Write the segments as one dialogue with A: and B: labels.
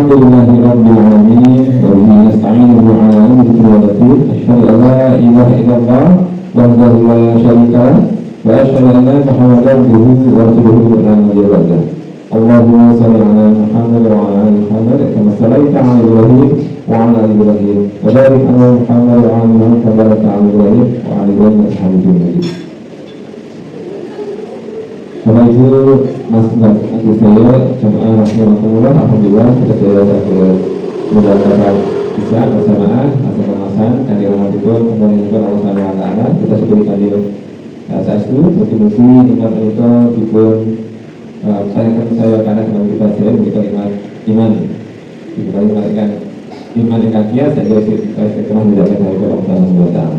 A: Alhamdulillahi rabbil alamin wa bihi nasta'inu ala umuri wa asyhadu an la ilaha illallah wahdahu la syarika lah wa asyhadu anna Muhammadan abduhu wa rasuluhu la nabiyya ba'dah. Allahumma shalli ala Muhammad wa ala ali Muhammad kama shallaita ala Ibrahim wa ala ali Ibrahim wa barik ala Muhammad wa ala ali Muhammad kama barakta ala Ibrahim wa ala ali Ibrahim innaka Hamidum Majid. Karena itu Mas adik saya jemaah rahimahullah, alhamdulillah kita mendapatkan bisa bersamaan asal-asalan dari rahmatullah kemudian Allah Subhanahu wa taala. Kita syukuri kali saestu mugi-mugi nikmat menika dipun saya karena dengan kita sendiri kita iman kita iman yang kias dan kita telah mendapatkan dari Allah Subhanahu wa taala.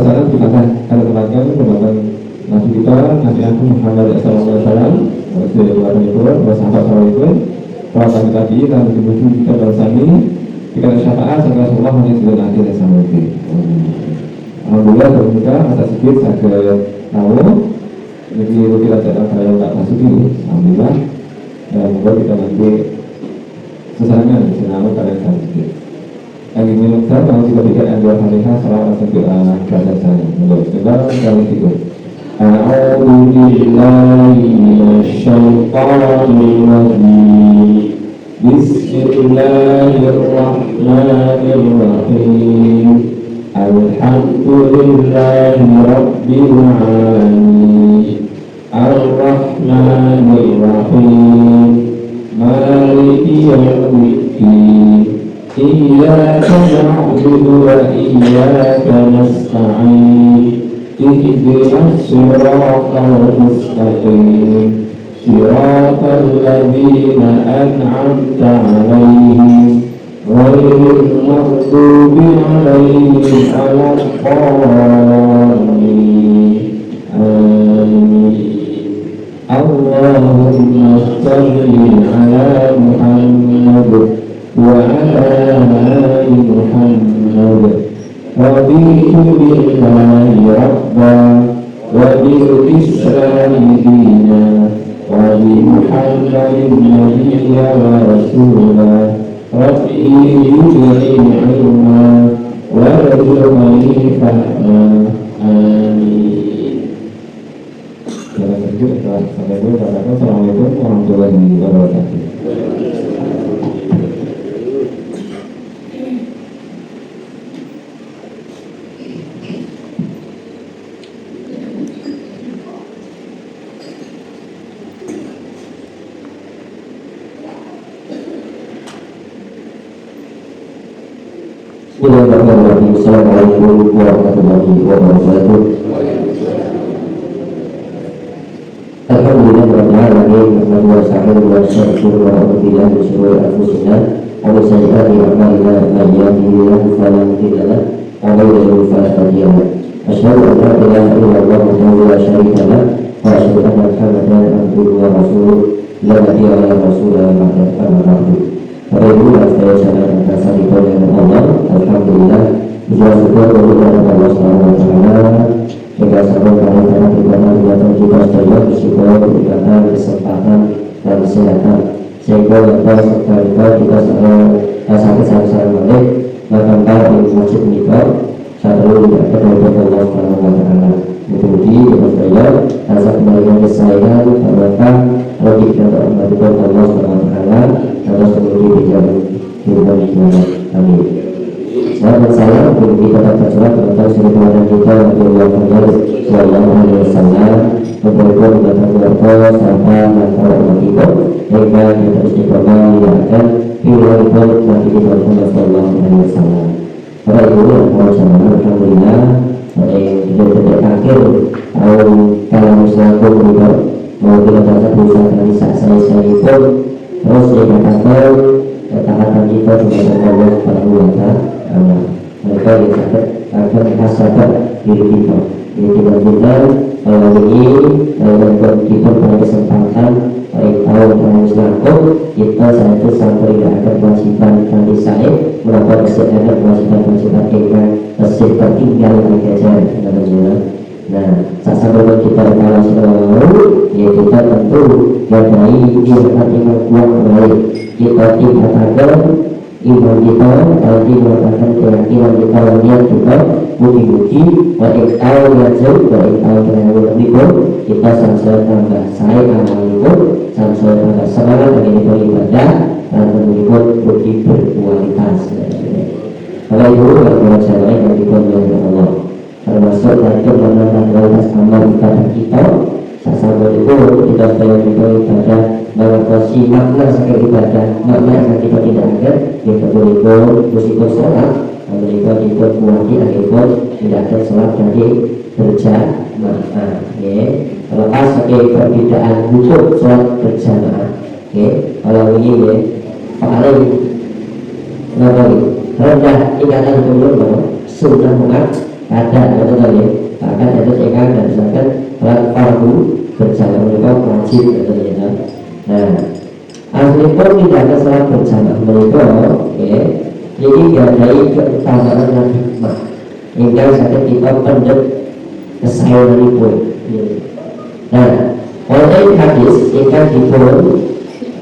A: Salam kita akan tempatkan merupakan Nabi kita, Nabi Muhammad SAW, Rasulullah SAW, sahabat itu, para kami tadi dan kemudian kita bersami, kita syafaat serta Rasulullah yang sudah nanti dan sama itu. Alhamdulillah kalau kita masa sedikit sakit tahu, jadi kita tidak kaya tak masuk ini. Alhamdulillah, dan membuat kita nanti sesarangan senang kalian sedikit. Yang ini menurut kalau kita pikir yang dua kalinya salah satu bahasa saya, menurut kita kali itu. أعوذ بالله من الشيطان الرجيم بسم الله الرحمن الرحيم الحمد لله رب العالمين الرحمن الرحيم مالك يوم الدين إياك نعبد وإياك نستعين اهدنا الصراط المستقيم صراط الذين أنعمت عليهم غير المغضوب عليهم ولا الضالين آمين. اللهم صل على محمد وعلى آل محمد. رضيت بالله ربا وبالإسلام دينا وبمحمد نبيا ورسولا ربي زدني علما وارزقني فهما آمين. Assalamualaikum warahmatullahi wabarakatuh. Assalamualaikum warahmatullahi wabarakatuh. Alhamdulillah rabbil alamin wa sallallahu wa sallam wa ala rasulillah anfusina wa min sayyiati a'malina man yahdihillahu fala mudilla lahu wa man yudlil fala hadiya lahu. Asyhadu an la ilaha illallah wahdahu la syarika lahu wa asyhadu anna Muhammadan abduhu wa rasuluhu la nabiyya illa rasulullah amma ba'du. Pada ibu dan saya sangat merasa diberkati oleh Allah. Alhamdulillah, puja syukur kepada Allah Subhanahu wa taala. Hingga sampai pada kegiatan kita saja bersyukur diberikan kesempatan dan kesehatan sehingga dapat serta kita sampai balik berkembang di masjid nikah selalu diberikan oleh Allah Subhanahu wa taala. Mudah-mudahan dengan saya rasa kembalian kesayangan terletak lebih kepada Allah Subhanahu wa taala atas kemudian dijamin hidup. Amin. Sahabat saya, kita dapat bersurat tentang suri keluarga kita Nabi Muhammad sallallahu alaihi wasallam, memberikan datang keluarga sahabat dan para umat kita hingga kita istiqomah dilakukan hidup Nabi Muhammad sallallahu alaihi wasallam. Pada itu Allah Subhanahu alhamdulillah pada tidak akhir tahun kalau misalnya juga mau kita dapat berusaha dari saya pun terus dikatakan ketaatan kita kepada Allah Subhanahu wa taala. Mereka yang sakit akan merasakan diri kita. Jadi kita benar kalau ini dalam kita pada kesempatan baik tahun tahun kita saat itu sampai tidak akan kewajiban nanti saya melakukan kesehatan kewajiban kita masih tertinggal di kejar dengan Nah, sasaran kita evaluasi lalu, ya kita tentu gadai iman kuat baik. Kita tingkatkan iman kita, tadi mengatakan keyakinan kita lihat juga mugi-mugi wa ikau yajud wa ikau terhadap kita sampai tambah saya amalipun sampai tambah semangat bagi beribadah dan menurut mugi berkualitas. Kalau itu berkualitas saya yang diperlukan Allah. Termasuk dari menambah kualitas amal ibadah kita sama itu kita supaya kita ibadah mengatasi makna sekali ibadah makna yang kita tidak ada kita berikut meskipun sholat berikut ikut kuati akibat tidak ada sholat jadi berjamaah ya terlepas sebagai perbedaan hukum sholat berjamaah ya kalau ini ya paling rendah ingatan dulu bahwa sunnah muat ada betul ya bahkan ada sekarang dan misalkan sholat fardu berjamaah mereka wajib betul ya. Nah asli pun tidak ada sholat berjamaah mereka ya jadi gadai keutamaan dan hikmah hingga saat kita pendek kesayangan itu ya. Nah oleh hadis ikan dipun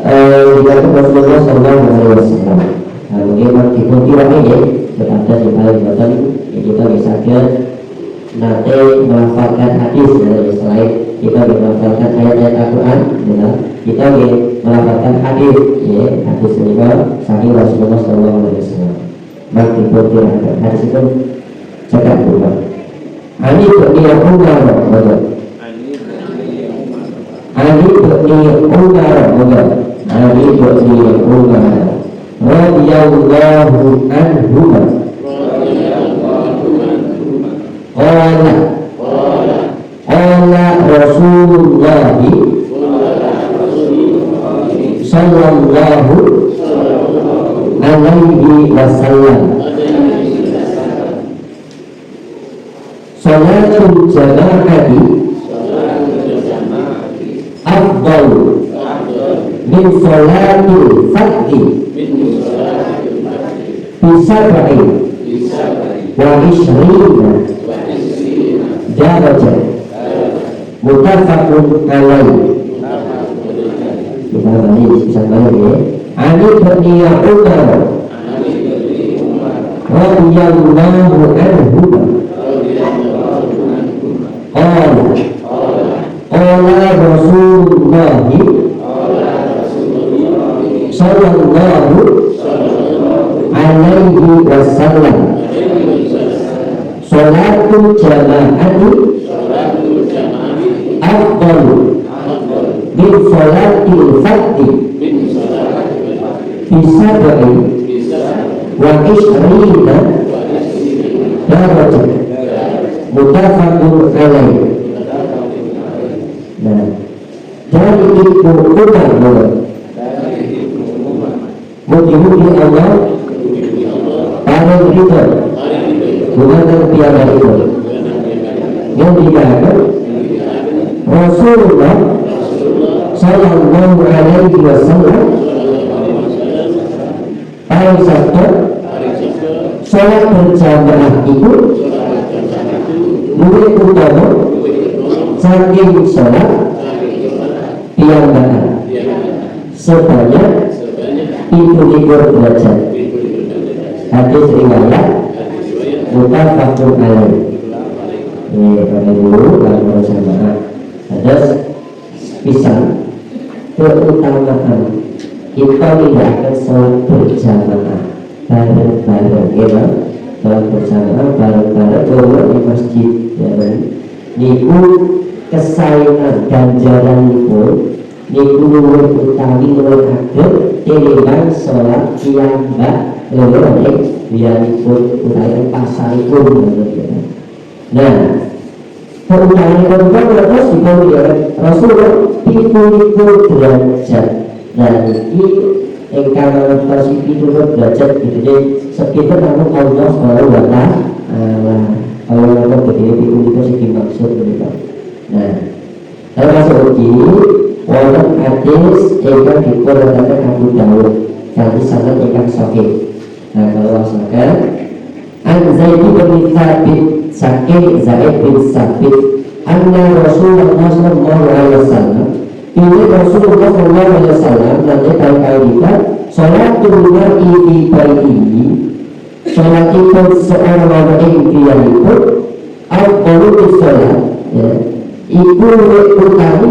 A: dikatakan Rasulullah SAW. Nah bagaimana dipun tidak ini berada di paling bawah ya, kita bisa nanti melafalkan hadis ya, selain kita melafalkan ayat-ayat Al-Quran ya, kita melafalkan hadis ya, hadis juga sahih Rasulullah SAW. Maka dipun hadis itu cakap juga ani berniat Umar betul ani berniat Umar betul ani berniat Umar radhiyallahu anhu qala Rasulullah sallallahu alaihi wasallam salatul jama'ati afdal min salatil fardhi bisab'i wa ishrina darajah muttafaqun alaih. Kita balik bisa balik ya. Ani berniat Umar radhiyallahu anhu qala Rasulullah sallallahu alaihi wasallam sholatul jama'ati afdalu min sholatil fardhi bisab'i wa ishrina darajah muttafaqun alaih. Nah dari Ibnu Umar mugi-mugi Allah paling ridho bukan piala itu yang dikatakan Rasulullah sallallahu alaihi wasallam paling sabda sholat berjamaah itu luwih utama saking sholat piyambakan sebanyak itu derajat. Hadis riwayat muttafaqun alaih. Ini kami dulu kalau berjamaah ada pisang keutamaan kita tidak akan sholat berjamaah bareng-bareng ya sholat berjamaah bareng-bareng keluar di masjid ya niku kesayangan ganjaran niku luwih utawi luwih ageng tinimbang sholat piyambak luwih biyanipun utawi pasaripun. Nah keutamaan korban terus dipun Rasulullah 70 derajat. Nah ini ingkang ngantos 70 derajat gitu sekitar namun Allah Subhanahu wa taala Allah yang begini itu sih dimaksud begitu. Nah termasuk uji wonten hadis ingkang dipun Abu Dawud kanthi sanad ingkang sahih. Nah kalau misalkan An Zaid bin Thabit saking Zaid bin Sabit anna Rasulullah sallallahu alaihi wasallam ini Rasulullah sallallahu alaihi wasallam nanti kali-kali sholatul mar'i fi baitihi sholatipun seorang wanita piyambakipun al-qulu sholat ya iku utami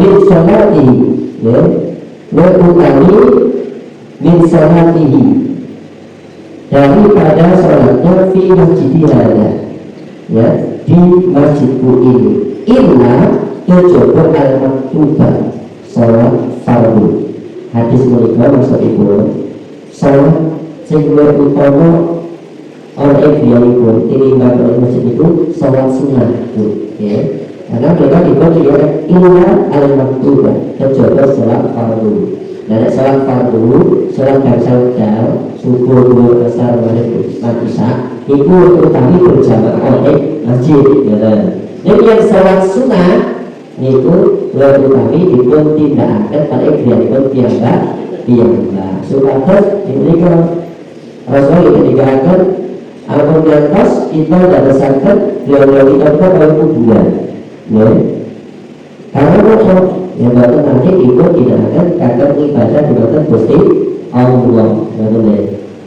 A: min sholatihi ya utami min sholatihi daripada sholatnya fi masjidihada ya di masjidku ini inna kecoba al-maktubah sholat fardu hadis mereka maksudipun sholat sing utama oleh biaripun ini bapak masjid itu sholat sunnah ya karena mereka diberi inna al-maktubah kecoba sholat fardu. Nah, sholat fardu, sholat bersal subuh, duhur, asar, maghrib, isya itu utami berjamaah oleh masjid. Jadi yang sholat sunnah itu lebih utami dipun tindakaken pada griyanipun piyambak. Supados diberikan Rasul dikatakan ampun gantos kita dadosaken beliau kita kaya kuburan. Karena yang baru nanti itu tidak akan kakak ibadah dibatalkan Gusti Allah.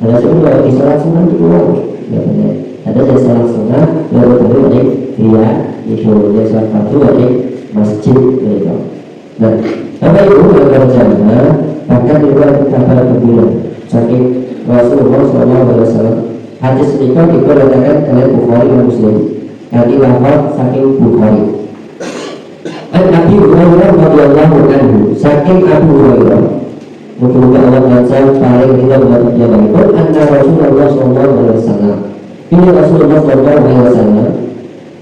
A: Ada semua di sholat sunnah itu ada yang sholat sunnah baru oleh dia itu dia sholat fardu oleh masjid itu. Nah, apa itu agar jamaah bahkan juga kabar gembira saking Rasulullah SAW hadis itu dikatakan oleh Bukhari dan Muslim kali lafaz saking Bukhari. Nabi Hurairah radhiyallahu anhu saking Abu Hurairah mudah-mudahan Allah taala paling ridho kepada beliau anna Rasulullah sallallahu alaihi wasallam ini Rasulullah sallallahu alaihi wasallam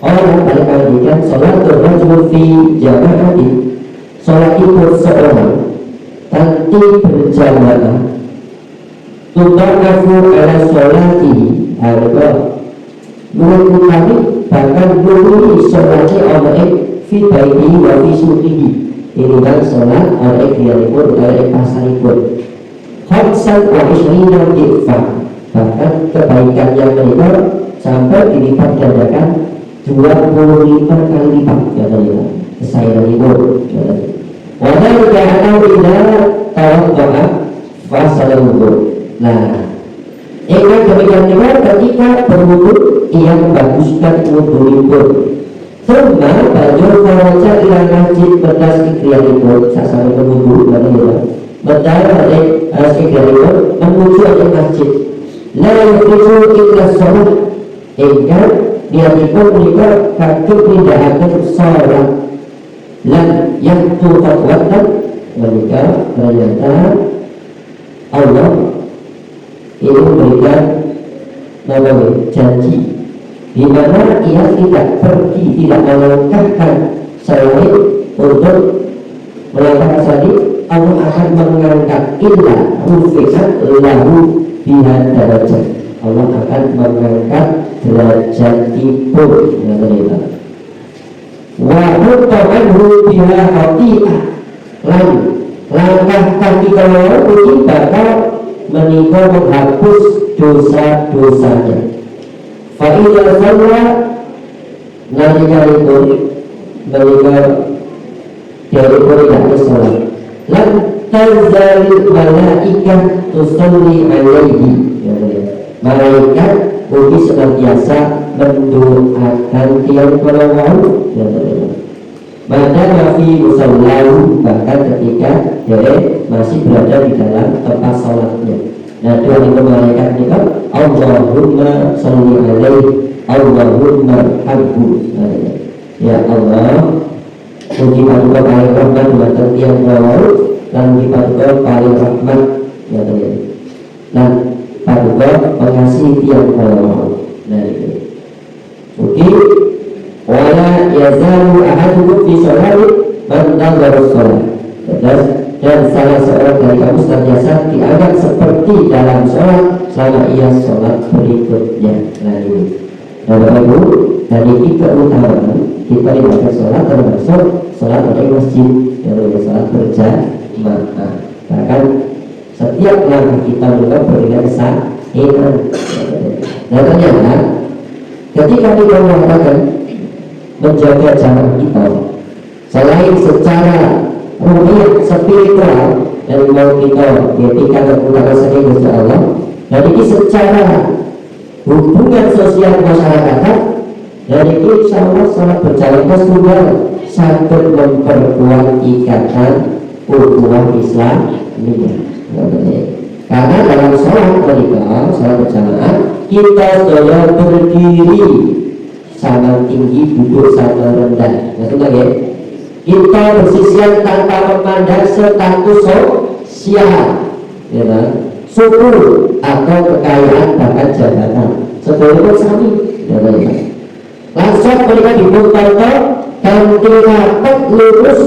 A: orang paling kalikan salat rajul fi jamaati salat itu seorang tanti berjamaah tutaqafu ala salati alqa menurut kami bahkan dulu salati Allah fi baiti wa fi suqihi ini kan sholat oleh dialipun oleh pasaripun khamsan wa ishrina dhifah bahkan kebaikan yang mereka sampai dilipat gandakan 25 kali lipat katanya kesayanganipun wadah ja'atau ila tawadda'a fasalahu. Nah ingat demikian juga ketika berwudu ia membaguskan wudhuipun Summa baju karaja ilang masjid bedas ikriyanipun sasari menuju bedas oleh ikriyanipun menuju oleh masjid la yukhriju illa sholat hingga niatipun menika kagem nindakaken sholat lan yang tufatwatan menika ternyata Allah ini memberikan janji di mana ia tidak pergi, tidak melangkahkan selain untuk melangkah salib, Allah akan mengangkat illa rufi'at lahu biha darajat. Allah akan mengangkat derajat ibun yang terlibat. Wa huttamanhu biha khati'ah lalu langkah kaki kalau ini bakal menikah menghapus dosa-dosanya. Fa'idha salwa nalikalipun menikah dialipun tidak sholat lan tazalil malaikah tusalli alaihi malaikat uji senantiasa mendoakan tiang penolong pada nafi musallahu bahkan ketika dia masih berada di dalam tempat sholatnya. Nah doa itu malaikat ini kan Allahumma sholli alaihi Allahumma hamhu ya Allah puji paduka paling rahmat dumateng tiyang rawuh lan puji paduka paling rahmat ya Allah lan paduka pengasih tiyang rawuh. Nah itu oke wala yazalu ahadukum fi sholati man nadhara sholat dan salah seorang dari kamu senantiasa dianggap seperti dalam sholat selama ia sholat berikutnya. Nah ini Bapak Ibu, dan ini keutamaan kita ibadah sholat termasuk sholat di masjid yaitu sholat berjamaah. Bahkan setiap langkah kita juga berikan sah Nah ternyata ketika kita mengatakan menjaga jarak kita, selain secara ruhiyah spiritual dan mau kita ketika terutama sering Gusti Allah, dan ini secara hubungan sosial masyarakat, dan ini insya Allah sangat berjalan sudah sangat memperkuat ikatan ukhuwah Islam ini. Karena dalam sholat mereka, sholat berjamaah, kita sudah berdiri sama tinggi, duduk sama rendah. Maksudnya ya, kita bersisian tanpa memandang status sosial, ya kan? Suku atau kekayaan bahkan jabatan. Sebelum sami, ya kan? Langsung mereka dibuka kanti rapat lurus,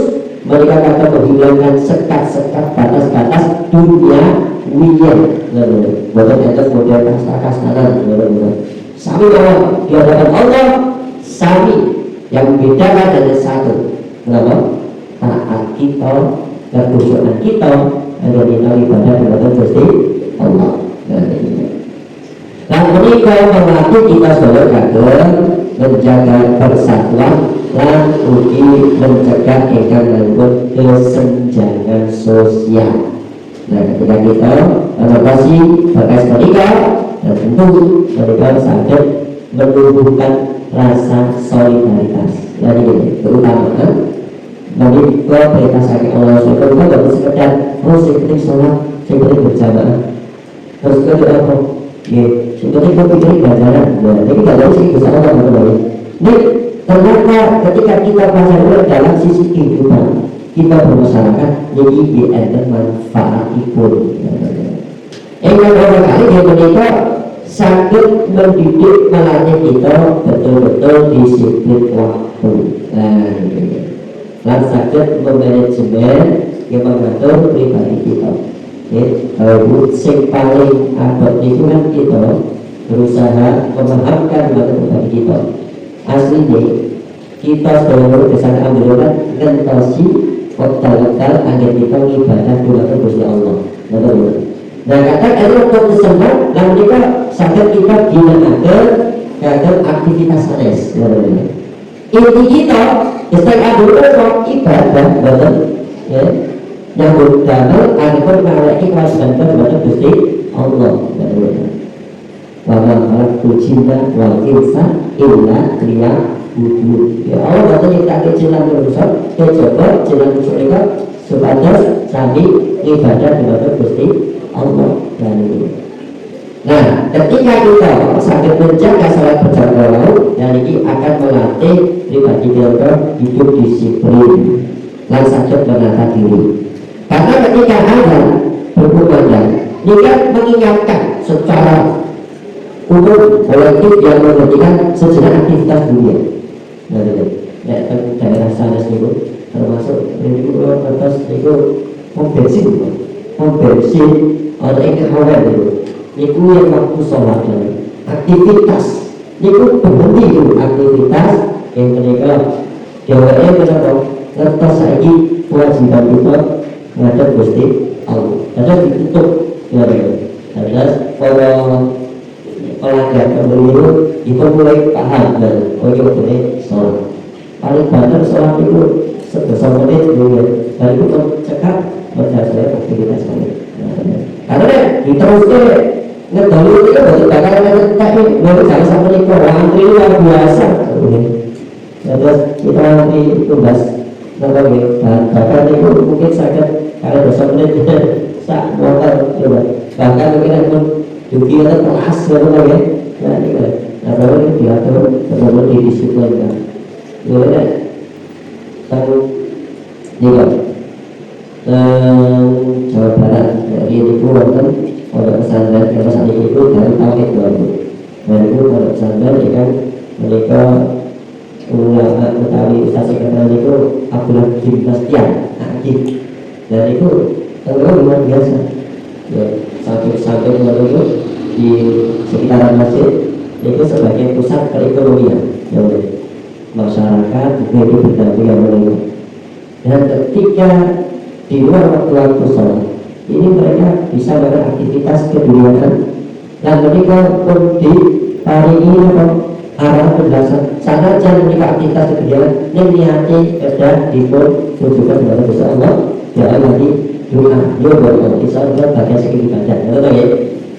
A: mereka kata menghilangkan sekat-sekat batas-batas dunia wiyah, bukan atas model kasta-kastanan, sami bahwa di hadapan Allah sami, yang bedakan hanya satu, kenapa? Taat kita dan khusyukan kita hanya kita ibadah kepada Gusti Allah. Dan menikah melatih kita sebagai kader menjaga persatuan dan uji mencegah ingkang nganggut kesenjangan sosial. Nah ketika kita mengatasi berkait menikah, dan tentu menikah sadar menumbuhkan rasa solidaritas. Jadi keutamaan menikah perintah sakit Allah SWT tidak sekedar saya penting sholat, saya penting berjamaah, terus kita apa? Ya, sebenarnya kita pikirin pelajaran. Nah, tapi tidak tahu sih bisa Allah teman-teman. Ini ternyata ketika kita pelajari dalam sisi kehidupan kita bermasyarakat, jadi diantara manfaat pun. Yang beberapa kali dia menikah sakit mendidik melatih kita betul-betul disiplin waktu. Nah, sakit memanajemen yang mengatur pribadi kita. Yang paling abad itu kan kita berusaha memahamkan pribadi kita. Aslinya kita sebagai kesan alhamdulillah ngentasi total agar kita ibadah kepada Gusti Allah. Nah kata itu untuk disempat dan kita sadar kita gunakan kadang aktivitas sanes. Inti kita istilah alhamdulillah ibadah betul ya. Yang berdamai agar memiliki kewajiban kepada Gusti Allah. Wa ma khalaqtul jinna wal insa illa liya'budun. Ya Allah katanya kita jalan manusia, kita coba jalan mereka supaya sami ibadah kepada Gusti Allah. Nah, ketika kita sambil menjaga salat berjamaah, dan ini akan melatih pribadi kita hidup disiplin dan sakit menata diri. Karena ketika ada berkumandang, ini kan mengingatkan secara umum kolektif yang menghentikan sejenak aktivitas dunia. Nah, ya, daerah sana itu termasuk itu atas itu pom bensin atau ikhwan itu yang waktu sholat aktivitas itu berhenti itu aktivitas yang mereka jawabnya kenapa ngertos lagi kewajiban kita menghadap Gusti Allah. Ada ditutup ya, ada kalau pelanggar pemilu itu mulai paham dan boleh sholat. Paling banter sholat itu sebesar menit dulu dan itu mencegah berdasarkan aktivitas kami. Karena diteruskan ngedali itu betul bakal tapi baru jangan sampai itu antri luar biasa. Terus kita nanti tugas dan bahkan itu mungkin sakit kalau besar menit sak motor coba bahkan mungkin pun juga kelas gitu ya. Nah ini kan, nah baru ini diatur betul-betul didisiplinkan. Gimana? Tahu juga Jawa Barat dari itu wonten pondok pesantren yang saat itu dari tahun 2000. Dan itu pondok pesantren kan mereka ulama utawi ustaz sekretariat itu Abdullah bin Bastian aktif dan itu terlalu luar biasa ya, sampai itu di sekitaran masjid itu sebagai pusat perekonomian ya, masyarakat juga itu berdampingan mereka. Dan ketika di luar waktu sholat ini mereka bisa melakukan aktivitas keduniaan Dan ketika pun di hari ini arah penjelasan sana jangan menikah aktivitas kegiatan yang niati dan dipun tujukan kepada Gusti Allah ya nanti doa doa insya Allah bagian segi ibadah betul ya.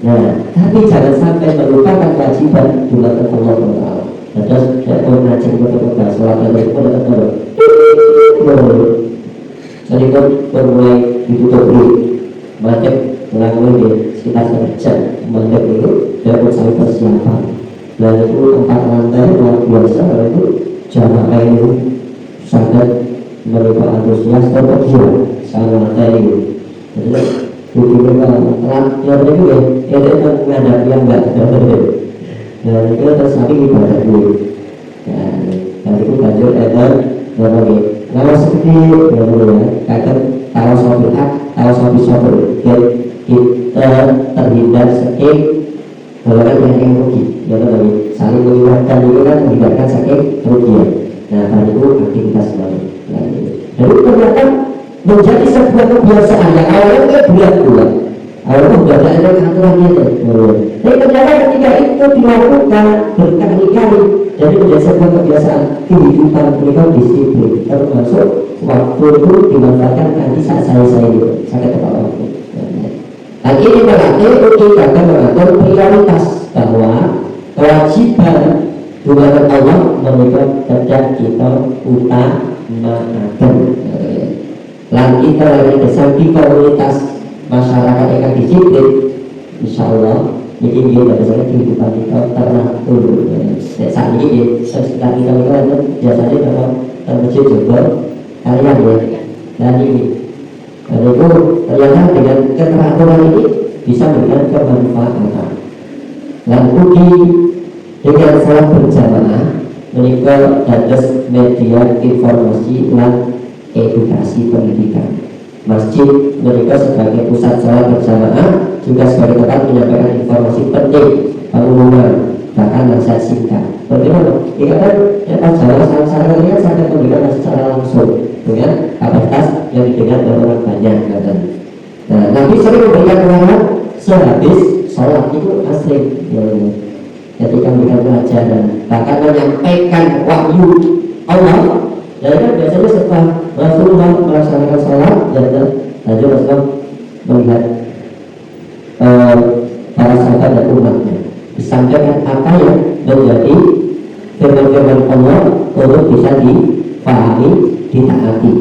A: Nah tapi jangan sampai melupakan kewajiban juga Allah Taala. Terus saya mau ngajak kepada sholat dan berikut jadi kan mulai ditutup dulu macet melalui di sekitar jam macet itu dan sampai persiapan dan itu 4 lantai luar biasa. Itu jamaah itu sangat mereka antusias atau gila sama lantai itu jadi mereka lantai itu ya itu kan menghadapi yang enggak dan itu tersaking ibadah dulu dan itu lanjut berbagai lalu seperti kata tahu soal biar kita terhindar sakit golongan yang rugi ya tadi saling mengingatkan itu kan menghindarkan sakit kerugian. Nah tadi itu aktivitas lain jadi ternyata menjadi sebuah kebiasaan yang awalnya bulan-bulan awalnya sudah ada aturannya tapi ternyata ketika itu dilakukan berkali-kali jadi menjadi sebuah kebiasaan kehidupan mereka disiplin termasuk waktu itu dimanfaatkan nanti saat saya itu sakit kepala waktu. Nah ini berarti kita akan mengatur prioritas bahwa kewajiban hubungan Allah menurut kerja kita utamakan. Lalu kita lagi kesamping komunitas masyarakat yang disiplin, insya Allah ini dia biasanya kehidupan kita teratur. Saat ini sekitar kita itu biasanya kalau termasuk juga kalian ya dan ini dan itu ternyata dengan keteraturan ini bisa memberikan kemanfaatan. Lalu dengan salat berjamaah menikah dados media informasi dan edukasi pendidikan. Masjid mereka sebagai pusat salat berjamaah juga sebagai tempat menyampaikan informasi penting pengumuman bahkan nasihat singkat. Bagaimana? Ikatan ya pas jamaah salah lihat saya memberikan secara langsung dengan kapasitas yang didengar oleh orang banyak kan. Nah, Nabi sering memberikan arahan sehabis sholat itu asli ketika memberikan pelajaran bahkan menyampaikan wahyu Allah. Jadi kan biasanya setelah Rasulullah melaksanakan sholat dan lalu Rasulullah melihat para sahabat dan umatnya disampaikan apa yang menjadi firman-firman Allah untuk bisa dipahami, ditaati.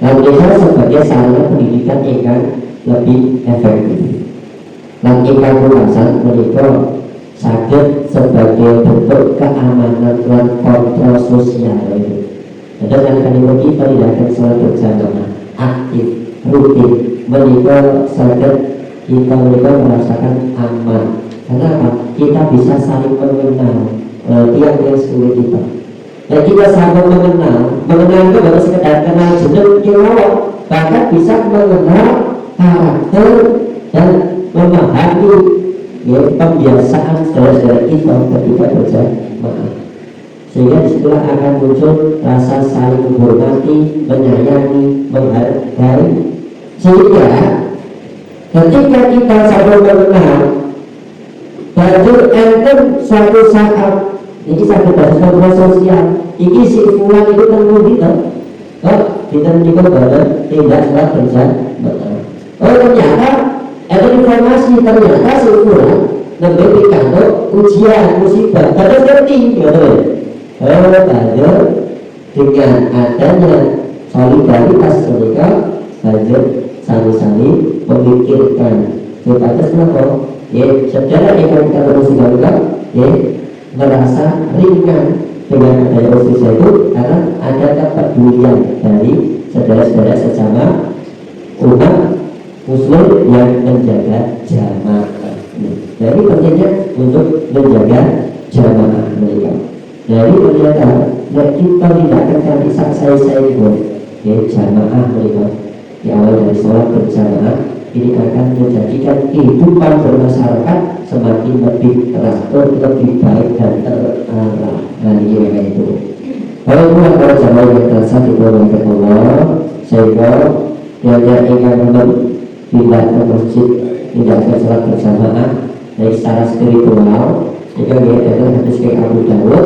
A: Dan ini sebagai sarana pendidikan yang lebih efektif. Dan ikan pulasan menikah sakit sebagai bentuk keamanan dan kontrol sosial itu. Dan dengan kita tidak akan selalu berjamaah aktif, rutin menikah sakit kita menikah merasakan aman. Kenapa? Kita bisa saling mengenal tiap yang sulit kita. Dan kita saling mengenal itu bukan sekedar kenal jenis awal, bahkan bisa mengenal karakter dan memahami ya, pembiasaan saudara-saudara kita ketika berjamaah. Sehingga disitulah akan muncul rasa saling menghormati, menyayangi, menghargai. Sehingga ketika kita saling mengenal, baru enten suatu saat ini satu bahasa sosial, ini si fulan itu tentu kita, kita juga pada tidak salah berjamaah. Oh ternyata ada informasi ternyata si fulan memberikan ujian musibah, terus ngerti, gitu. Belajar dengan adanya solidaritas mereka belajar saling-saling memikirkan supaya kenapa ya saudara yang kita terus lakukan ya merasa ringan dengan adanya usaha itu karena ada kepedulian dari saudara-saudara sesama umat muslim yang menjaga jamaah. Jadi pentingnya untuk menjaga jamaah mereka. Jadi ternyata kita tidak akan cari saya itu ya jamaah mereka di awal dari sholat berjamaah ini akan menjadikan kehidupan bermasyarakat semakin lebih teratur, lebih baik dan terarah. Nah ini itu. Kalau pulang para jamaah yang terasa dibolehkan Allah sehingga yang ingin pindah ke masjid tindakan sholat berjamaah dari secara spiritual. Jika dia adalah hadis ke Abu Dawud,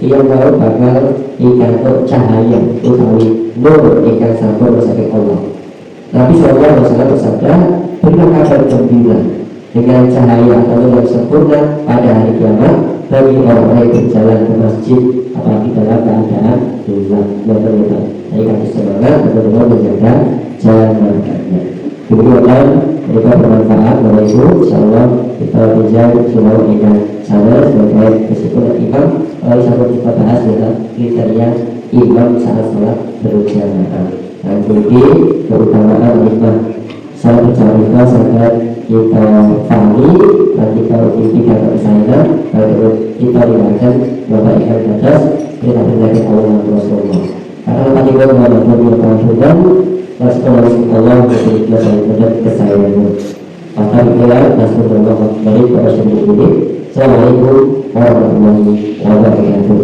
A: dia mau bakal ikanto cahaya utawi nur ikan sampur bersama Allah. Nabi SAW bersabda, berilah kabar gembira dengan cahaya atau yang sempurna pada hari kiamat bagi orang-orang yang berjalan ke masjid apalagi dalam keadaan gelap yang terlihat. Jadi kami semangat benar-benar menjaga jalannya. Demikian mereka bermanfaat oleh itu. Insyaallah kita bisa selalu ingat sana sebagai kesimpulan imam. Kalau sampai kita bahas adalah kriteria imam saat sholat berjamaah. Dan ini keutamaan imam salat berjamaah sangat kita pahami dan kita ikuti kata saya kalau kita lihatkan Bapak ikan atas kita berikan Allah Rasulullah. Karena tadi kita melakukan perbuatan Rasulullah ketika saya mendapat kesayangan. Maka bila Rasulullah balik kepada sendiri. Assalamualaikum warahmatullahi wabarakatuh.